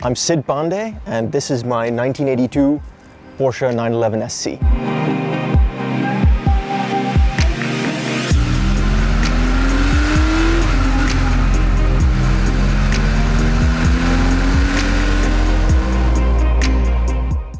I'm Sid Pandey, and this is my 1982 Porsche 911 SC.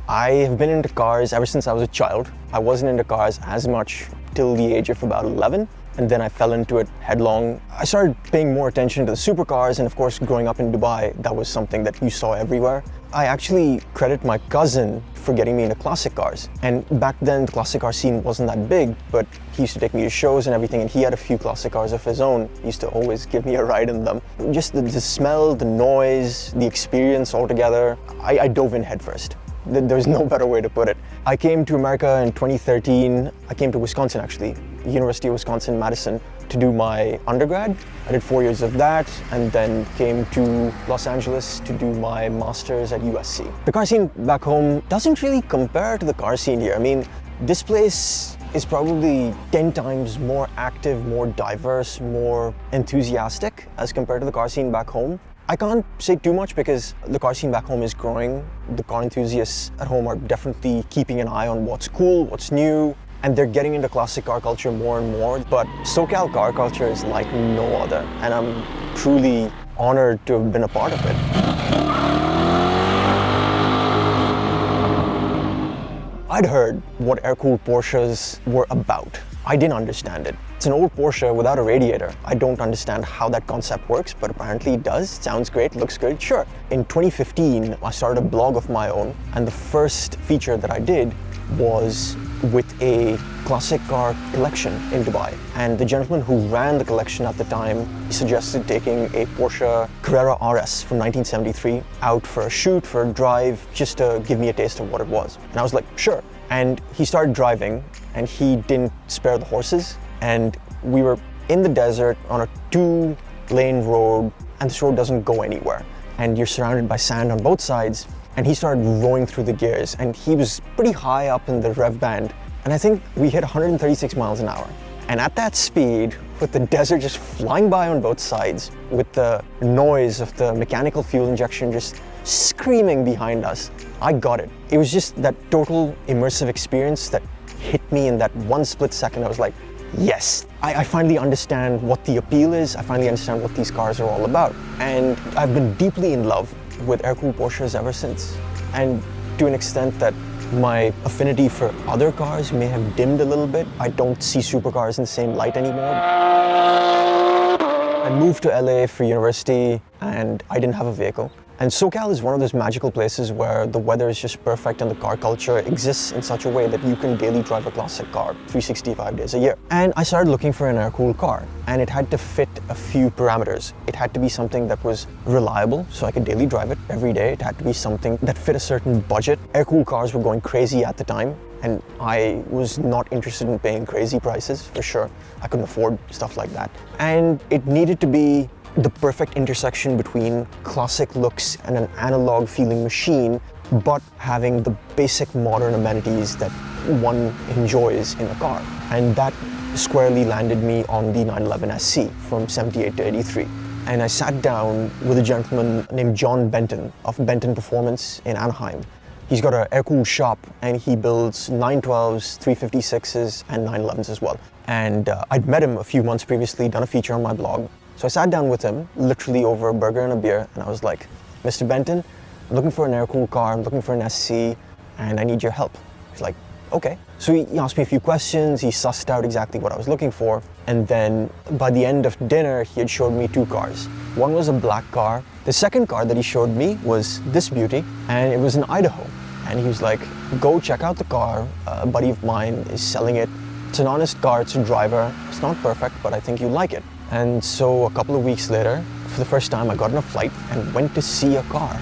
I have been into cars ever since I was a child. I wasn't into cars as much till the age of about 11, and then I fell into it headlong. I started paying more attention to the supercars, and of course, growing up in Dubai, that was something that you saw everywhere. I actually credit my cousin for getting me into classic cars. And back then, the classic car scene wasn't that big, but he used to take me to shows and everything, and he had a few classic cars of his own. He used to always give me a ride in them. Just the smell, the noise, the experience altogether, I dove in headfirst. There's no better way to put it. I came to America in 2013. I came to Wisconsin, actually, University of Wisconsin-Madison, to do my undergrad. I did 4 years of that, and then came to Los Angeles to do my master's at USC. The car scene back home doesn't really compare to the car scene here. I mean, this place is probably 10 times more active, more diverse, more enthusiastic as compared to the car scene back home. I can't say too much because the car scene back home is growing. The car enthusiasts at home are definitely keeping an eye on what's cool, what's new, and they're getting into classic car culture more and more. But SoCal car culture is like no other, and I'm truly honored to have been a part of it. I'd heard what air-cooled Porsches were about. I didn't understand it. It's an old Porsche without a radiator. I don't understand how that concept works, but apparently it does. It sounds great, looks good, sure. In 2015, I started a blog of my own, and the first feature that I did was with a classic car collection in Dubai. And the gentleman who ran the collection at the time, he suggested taking a Porsche Carrera RS from 1973 out for a shoot, for a drive, just to give me a taste of what it was. And I was like, sure. And he started driving, and he didn't spare the horses. And we were in the desert on a 2-lane road, and this road doesn't go anywhere. And you're surrounded by sand on both sides. And he started rolling through the gears, and he was pretty high up in the rev band. And I think we hit 136 miles an hour. And at that speed, with the desert just flying by on both sides, with the noise of the mechanical fuel injection just screaming behind us, I got it. It was just that total immersive experience that hit me in that one split second. I was like, yes, I finally understand what the appeal is. I finally understand what these cars are all about. And I've been deeply in love with air-cooled Porsches ever since. And to an extent that my affinity for other cars may have dimmed a little bit. I don't see supercars in the same light anymore. I moved to LA for university, and I didn't have a vehicle. And SoCal is one of those magical places where the weather is just perfect and the car culture exists in such a way that you can daily drive a classic car 365 days a year. And I started looking for an air-cooled car, and it had to fit a few parameters. It had to be something that was reliable, so I could daily drive it every day. It had to be something that fit a certain budget. Air-cooled cars were going crazy at the time, and I was not interested in paying crazy prices, for sure. I couldn't afford stuff like that. And it needed to be the perfect intersection between classic looks and an analog feeling machine, but having the basic modern amenities that one enjoys in a car. And that squarely landed me on the 911 SC from 78 to 83. And I sat down with a gentleman named John Benton of Benton Performance in Anaheim. He's got an air-cooled shop, and he builds 912s, 356s, and 911s as well. And I'd met him a few months previously, done a feature on my blog. So I sat down with him, literally over a burger and a beer, and I was like, Mr. Benton, I'm looking for an air-cooled car, I'm looking for an SC, and I need your help. He's like, okay. So he asked me a few questions, he sussed out exactly what I was looking for, and then by the end of dinner, he had showed me 2 cars. One was a black car. The second car that he showed me was this beauty, and it was in Idaho. And he was like, go check out the car, a buddy of mine is selling it. It's an honest car, it's a driver, it's not perfect, but I think you'll like it. And so a couple of weeks later, for the first time, I got on a flight and went to see a car.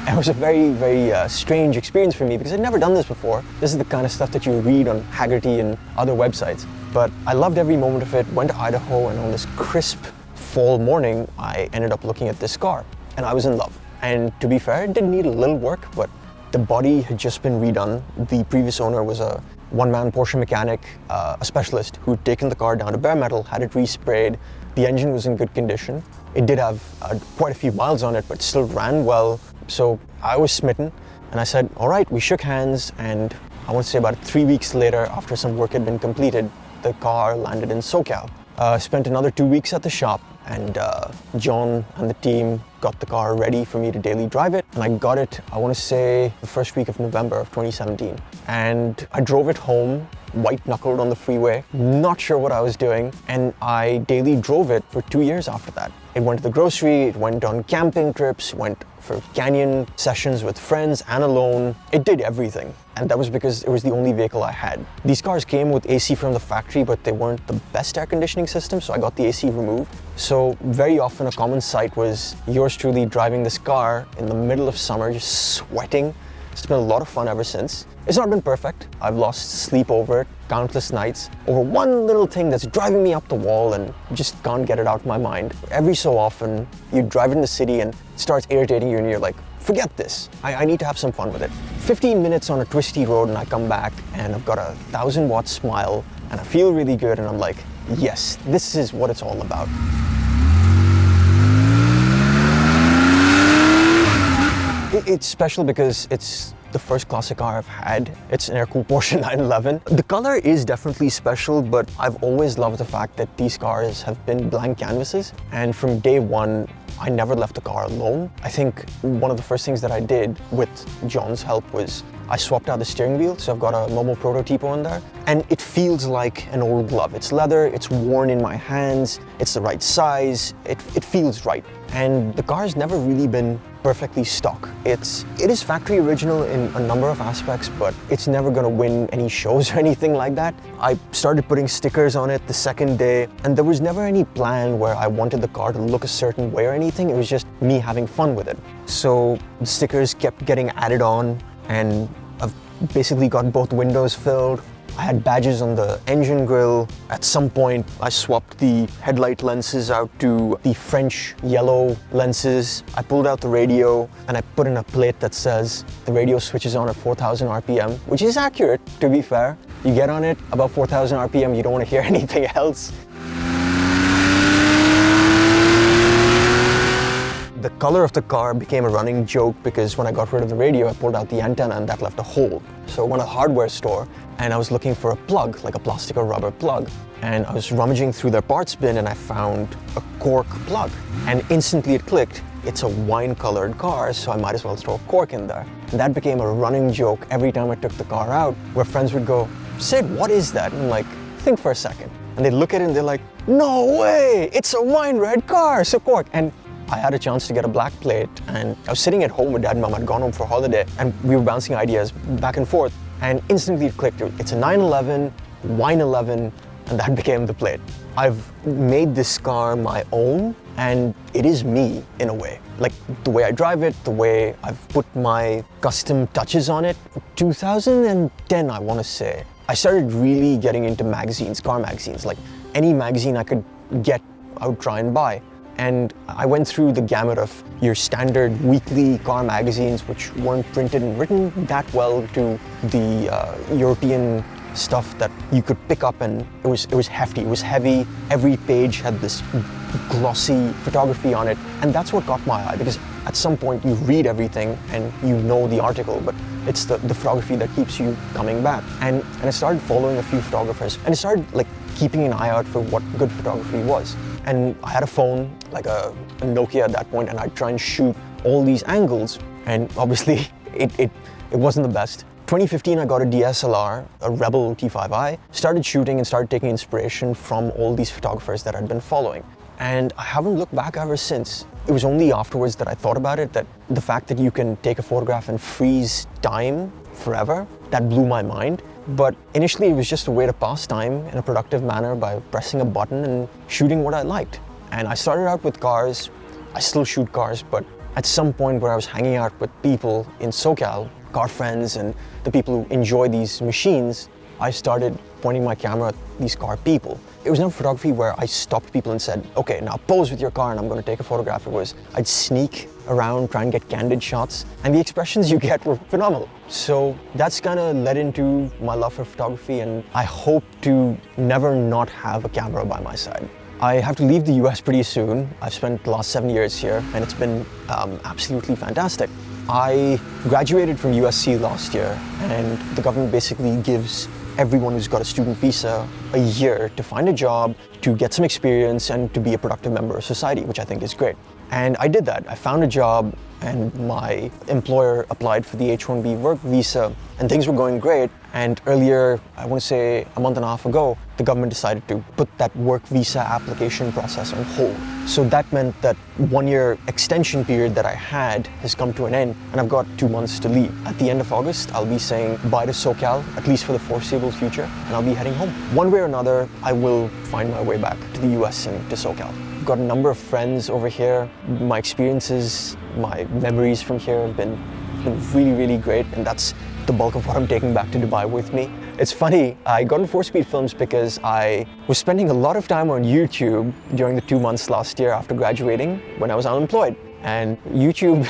And it was a very, very strange experience for me because I'd never done this before. This is the kind of stuff that you read on Haggerty and other websites. But I loved every moment of it, went to Idaho, and on this crisp fall morning, I ended up looking at this car, and I was in love. And to be fair, it did need a little work, but the body had just been redone. The previous owner was a one-man Porsche mechanic, a specialist who'd taken the car down to bare metal, had it resprayed. The engine was in good condition. It did have quite a few miles on it, but still ran well. So I was smitten, and I said, all right, we shook hands, and I want to say about 3 weeks later, after some work had been completed, the car landed in SoCal. Spent another 2 weeks at the shop, and John and the team got the car ready for me to daily drive it. And I got it, I want to say, the first week of November of 2017. And I drove it home, white-knuckled on the freeway, not sure what I was doing, and I daily drove it for 2 years after that. It went to the grocery, it went on camping trips, went for canyon sessions with friends and alone. It did everything. And that was because it was the only vehicle I had. These cars came with AC from the factory, but they weren't the best air conditioning system, so I got the AC removed. So very often a common sight was yours truly driving this car in the middle of summer, just sweating. It's been a lot of fun ever since. It's not been perfect. I've lost sleep over it countless nights over one little thing that's driving me up the wall and just can't get it out of my mind. Every so often, you drive in the city and it starts irritating you and you're like, forget this. I need to have some fun with it. 15 minutes on a twisty road and I come back and I've got a 1,000-watt smile and I feel really good and I'm like, yes, this is what it's all about. It's special because it's the first classic car I've had. It's an air-cooled Porsche 911. The color is definitely special, but I've always loved the fact that these cars have been blank canvases. And from day one, I never left the car alone. I think one of the first things that I did with John's help was I swapped out the steering wheel, so I've got a normal prototypo in there, and it feels like an old glove. It's leather, it's worn in my hands, it's the right size, it feels right. And the car's never really been perfectly stock. It is factory original in a number of aspects, but it's never gonna win any shows or anything like that. I started putting stickers on it the second day, and there was never any plan where I wanted the car to look a certain way or anything. It was just me having fun with it. So the stickers kept getting added on, and I've basically got both windows filled. I had badges on the engine grille. At some point, I swapped the headlight lenses out to the French yellow lenses. I pulled out the radio and I put in a plate that says the radio switches on at 4,000 RPM, which is accurate, to be fair. You get on it about 4,000 RPM, you don't want to hear anything else. The color of the car became a running joke because when I got rid of the radio, I pulled out the antenna and that left a hole. So I went to a hardware store and I was looking for a plug, like a plastic or rubber plug. And I was rummaging through their parts bin and I found a cork plug. And instantly it clicked. It's a wine-colored car, so I might as well throw a cork in there. And that became a running joke every time I took the car out, where friends would go, Sid, what is that? And I'm like, think for a second. And they'd look at it and they're like, no way, it's a wine red car, so cork. And I had a chance to get a black plate, and I was sitting at home with Dad and Mom. I'd gone home for a holiday, and we were bouncing ideas back and forth, and instantly it clicked. It's a 911, wine 11, and that became the plate. I've made this car my own, and it is me in a way. Like the way I drive it, the way I've put my custom touches on it. 2010, I want to say, I started really getting into magazines, car magazines. Like any magazine I could get, I would try and buy. And I went through the gamut of your standard weekly car magazines, which weren't printed and written that well, to the European stuff that you could pick up, and it was hefty, it was heavy. Every page had this glossy photography on it, and that's what caught my eye, because at some point you read everything and you know the article, but it's the photography that keeps you coming back. And I started following a few photographers, and I started like keeping an eye out for what good photography was. And I had a phone, like a Nokia at that point, and I'd try and shoot all these angles, and obviously it wasn't the best. 2015, I got a DSLR, a Rebel T5i, started shooting and started taking inspiration from all these photographers that I'd been following. And I haven't looked back ever since. It was only afterwards that I thought about it, that the fact that you can take a photograph and freeze time forever, that blew my mind. But initially it was just a way to pass time in a productive manner by pressing a button and shooting what I liked. And I started out with cars. I still shoot cars, but at some point where I was hanging out with people in SoCal, car friends and the people who enjoy these machines, I started pointing my camera at these car people. It was never photography where I stopped people and said, okay, now pose with your car and I'm going to take a photograph. It was, I'd sneak around, try and get candid shots, and the expressions you get were phenomenal. So that's kind of led into my love for photography, and I hope to never not have a camera by my side. I have to leave the US pretty soon. I've spent the last 7 years here, and it's been absolutely fantastic. I graduated from USC last year, and the government basically gives everyone who's got a student visa a year to find a job, to get some experience, and to be a productive member of society, which I think is great. And I did that. I found a job, and my employer applied for the H-1B work visa, and things were going great. And earlier, I want to say a month and a half ago, the government decided to put that work visa application process on hold. So that meant that 1-year extension period that I had has come to an end, and I've got 2 months to leave. At the end of August, I'll be saying bye to SoCal, at least for the foreseeable future, and I'll be heading home. One way or another, I will find my way back to the US and to SoCal. I've got a number of friends over here. My experiences, my memories from here have been really, really great, and that's the bulk of what I'm taking back to Dubai with me. It's funny, I got into 4-speed films because I was spending a lot of time on YouTube during the 2 months last year after graduating when I was unemployed. And YouTube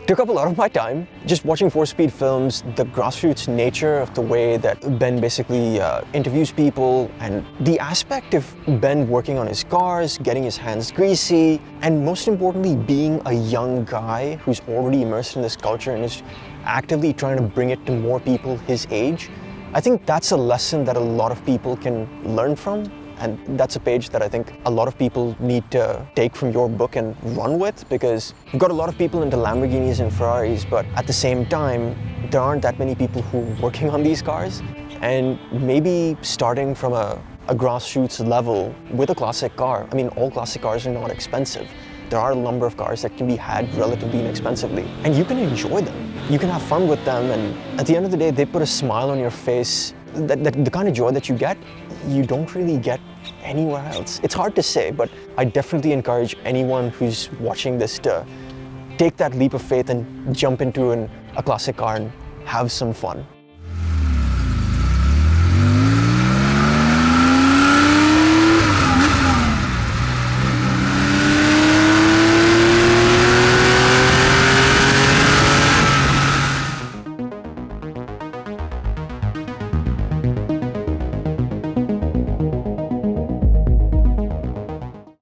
took up a lot of my time. Just watching 4-speed films, the grassroots nature of the way that Ben basically interviews people, and the aspect of Ben working on his cars, getting his hands greasy, and most importantly, being a young guy who's already immersed in this culture and is actively trying to bring it to more people his age. I think that's a lesson that a lot of people can learn from. And that's a page that I think a lot of people need to take from your book and run with, because you've got a lot of people into Lamborghinis and Ferraris, but at the same time, there aren't that many people who are working on these cars. And maybe starting from a grassroots level with a classic car. I mean, all classic cars are not expensive. There are a number of cars that can be had relatively inexpensively, and you can enjoy them. You can have fun with them, and at the end of the day, they put a smile on your face. The kind of joy that you get, you don't really get anywhere else. It's hard to say, but I definitely encourage anyone who's watching this to take that leap of faith and jump into a classic car and have some fun.